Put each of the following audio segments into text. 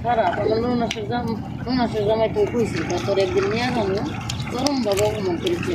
খারাপ আমার নুনাসের জামাই তুই কইছি তোর একদিন নিয়ে যাবো গরম বাবা মন করেছি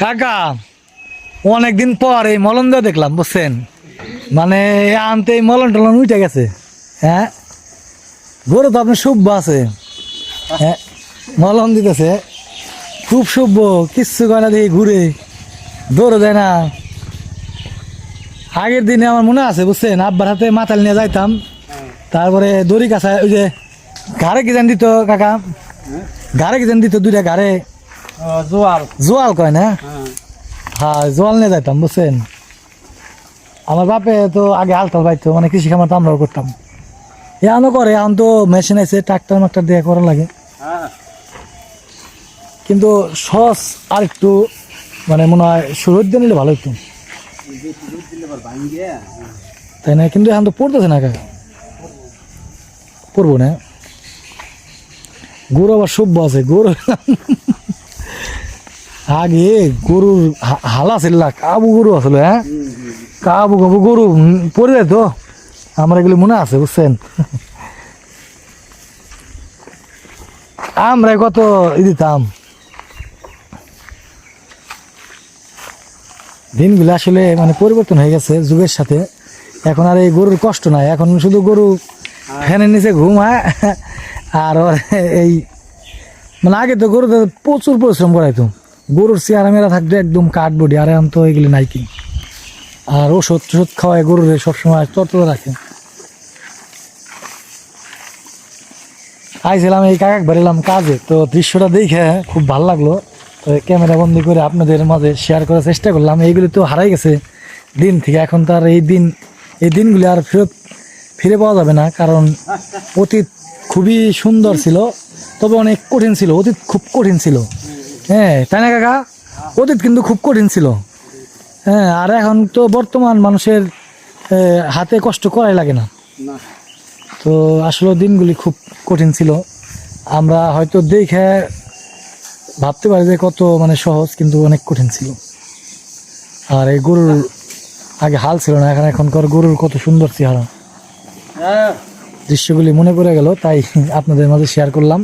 কাকা অনেকদিন পর এই মলন দিয়ে দেখলাম বুঝছেন মানে আনতে এই মলন টলন উঠে গেছে হ্যাঁ গরু তো আপনার শুভ আছে হ্যাঁ মলন দিতেছে খুব শুভ কিচ্ছু করে না দেখি ঘুরে দৌড়ে দেয় না আগের দিনে আমার মনে আছে বুঝছেন আব্বার হাতে মাথাল নিয়ে যাইতাম তারপরে দড়ি কাছা ওই যে ঘাড়ে কি জান দিত কাকা ঘাড়ে কি জান দিত দুইটা ঘাড়ে জোয়াল কয় না হ্যাঁ জোয়াল নিয়ে যাইতাম বুঝছেন আমার বাপে তো আগে হালতাল পাইতো মানে কৃষি খামার তো আমরাও করতাম এখনও করে এখন তো মেশিন আছে ট্রাক্টর মাক্টার দিয়ে করা লাগে কিন্তু সস আর একটু মানে মনে হয় শুরুর দিয়ে নিলে ভালো হতো তাই না কিন্তু এখন তো পড়তেছে না কাকা পড়বো না গরু আবার সভ্য আছে গরু আগে গরুর হালা ছিল কাবু গরু আসলে হ্যাঁ কাবু কাবু গরু পড়ে যায় তো আমার এগুলি মনে আছে বুঝছেন আমরা কত দিতাম দিনগুলো আসলে মানে পরিবর্তন হয়ে গেছে যুগের সাথে এখন আর এই গরুর কষ্ট নাই এখন শুধু গরু ফ্যানের নিচে ঘুমায় আর এই মানে আগে তো গরুতে প্রচুর পরিশ্রম করাইতো গরুর চেয়ারা মেরা থাকতো একদম কাঠ বডি আর এখন তো এগুলি নাই কি আর ওষুধ টষুধ খাওয়ায় গরুর সবসময় তরতরে রাখে আইছিলাম এই কাকাক বেরোলাম কাজে তো দৃশ্যটা দেখে খুব ভালো লাগলো তো ক্যামেরা বন্দি করে আপনাদের মাঝে শেয়ার করার চেষ্টা করলাম এইগুলি তো হারাই গেছে দিন থেকে এখন তো আর এই দিনগুলি আর ফিরে পাওয়া যাবে না কারণ অতীত খুবই সুন্দর ছিল তবে অনেক কঠিন ছিল অতীত খুব কঠিন ছিল হ্যাঁ তাই না কাকা অতীত কিন্তু খুব কঠিন ছিল হ্যাঁ আর এখন তো বর্তমান মানুষের হাতে কষ্ট করাই লাগে না তো আসলে দিনগুলি খুব কঠিন ছিল আমরা হয়তো দেখে ভাবতে পারি যে কত মানে সহজ কিন্তু অনেক কঠিন ছিল আর এই গরুর আগে হাল ছিল না এখনকার গরুর কত সুন্দর চেহারা দৃশ্যগুলি মনে পড়ে গেল তাই আপনাদের মাঝে শেয়ার করলাম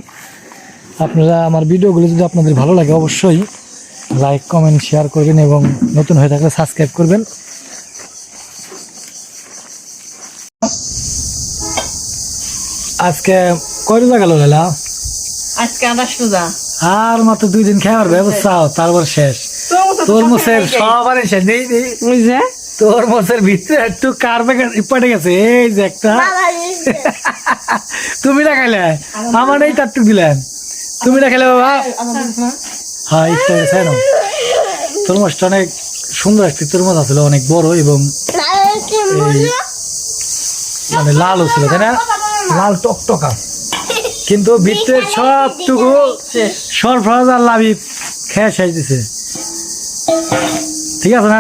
আপনারা আমার ভিডিওগুলি যদি আপনাদের ভালো লাগে অবশ্যই লাইক কমেন্ট শেয়ার করবেন এবং নতুন হয়ে থাকলে সাবস্ক্রাইব করবেন আজকে কয় রোজা গেল লালা আজকে 28 রোজা আর মাত্র 2 দিন খাওয়ার ব্যবস্থা তারপর শেষ তরমুজের সবারই শেষ নেই বুঝছে তরমুজের ভিতরে একটু কার্বেট পড়ে গেছে এই যে একটা তুমি না খাইলে আমার এই টাট্টু দিলেন তুমি না খেলে বাবা হ্যাঁ ইফতার না তরমুজটা অনেক সুন্দর একটি তরমুজ আসলে অনেক বড় এবং মানে লালও ছিল তাই না, লাল টকটকা, কিন্তু ভিতরে সবটুকু সরফরাজ আর লাবিব খেয়ে শেষ দিছে। ঠিক আছে না,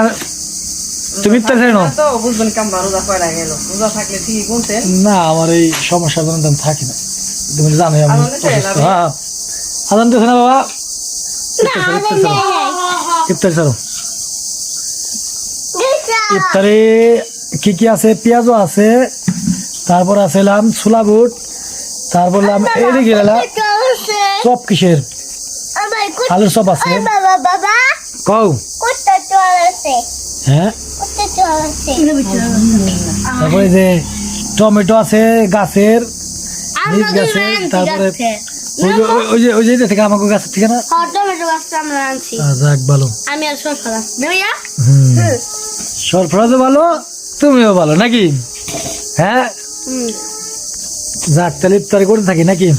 তুমি ইফতার ছেড়ে নাও। তো বুঝবেন কামবা রোজা কয়টা গেল, রোজা থাকলে ঠিকই গুনতেন। না আমার এই সমস্যার জন্য আমি থাকি না, তুমি জানোই আমি আজান দিছে, অসুস্থ। হ্যাঁ আজান দিছে না বাবা, ইফতার ছাড়ো। ইফতারে কি কি আছে, পেঁয়াজও আছে, তারপর আছে ছোলা বুট, তারপর এদিকে চপ, কিসের আলুর চপ আছে, কও হ্যাঁ, তারপরে যে টমেটো আছে গাছের, নিজ গাছের, তারপরে ওই যে থেকে আমাকে গাছের ঠিক না, যাক ভালো, সরফরাজও ভালো তুমিও ভালো নাকি, হ্যাঁ যাক তাহলে ইফতারি করতে থাকি নাকি।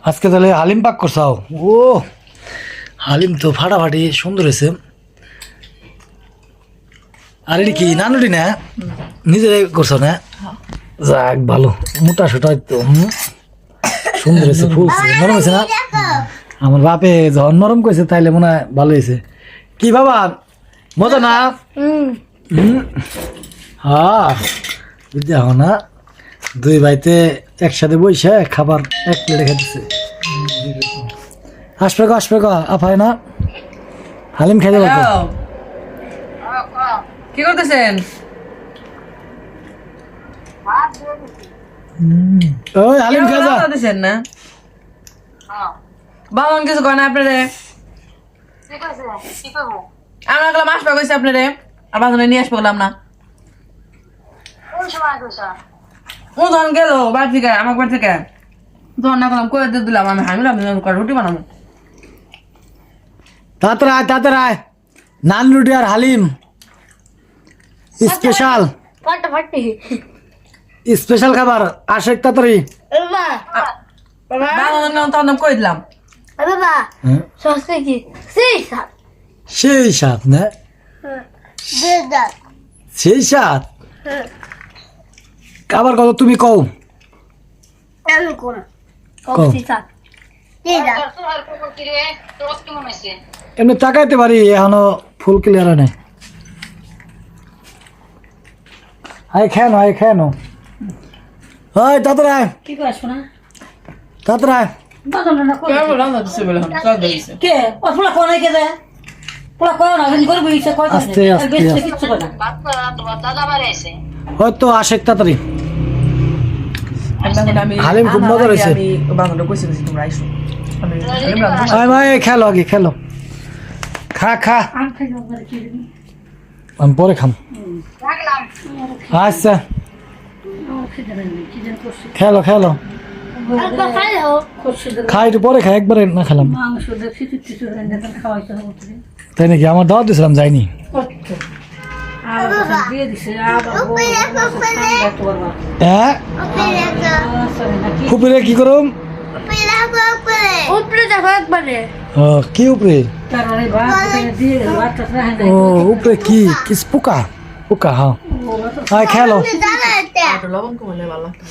আজকে তাহলে হালিম পাক করছাও, ও হালিম তো ফাটাফাটি সুন্দর হয়েছে। আর এটি কি নানুটি না, নিজেরাই করছো না, যাক ভালো, মোটা সোটা তো সুন্দর হয়েছে, ফুলছে, নরম হয়েছে না। আমার বাপে যখন নরম করেছে তাইলে মনে হয় ভালো হয়েছে। কি বাবা মজা না? হ্যাঁ দেখো না, দুই ভাইতে একসাথে বসে খাবার এক প্লেটে খেতেছে। আসবে গো আফায় না, হালিম খাইতে পারবো। কি করতেছেন? ওই হালিম খাই যা। করতেছেন না বাবা কিছু কয় না আপনারে, আমরা গেলাম আসবে কইছে আপনারে, আর বাজারে নিয়ে আসবো গেলাম না। ও ধন গেল বাড়ি থেকে, আমার বাড়ি থেকে ধন না করলাম করে দিয়ে দিলাম, আমি হামিলাম রুটি বানাবো। তাড়াতাড়ি নান রুটি আর হালিম স্পেশাল, স্পেশাল খাবার আসে তাড়াতাড়ি। তার নাম করে দিলাম। সেই সাত না, সেই সাত খাবার কত তুমি কও, এমনি তাকাইতে পারি, এখনো ফুল ক্লিয়ার হয় নাই। হাই খেয়ানো ওই তাড়াতাড়ি কি করে শোনা তাড়াতাড়ি কে ও পোলা কোন কে দে পোলা কোন না আমি করব ইচ্ছা কয় আস্তে আস্তে কিছু করে না হয়তো আসে তাড়াতাড়ি। হালিম খুব মজা হয়েছে। আমি বাংলা কইছি তোমরা আইসো, আয় ভাই খেলো, আগে খেলো, খা আমি খাই না কি আমি পরে খাম। আচ্ছা খেলো খাই একটু পরে খাই, একবারে না খেলাম তাই নাকি, আমার দাওয়াত দিয়েছিলাম যাইনি। হ্যাঁ উপরে কি করুম, ও কি উপরে, ও উপরে কি কিস পোকা, হ্যাঁ খেলো। লবণ কমলে ভালো লাগতো।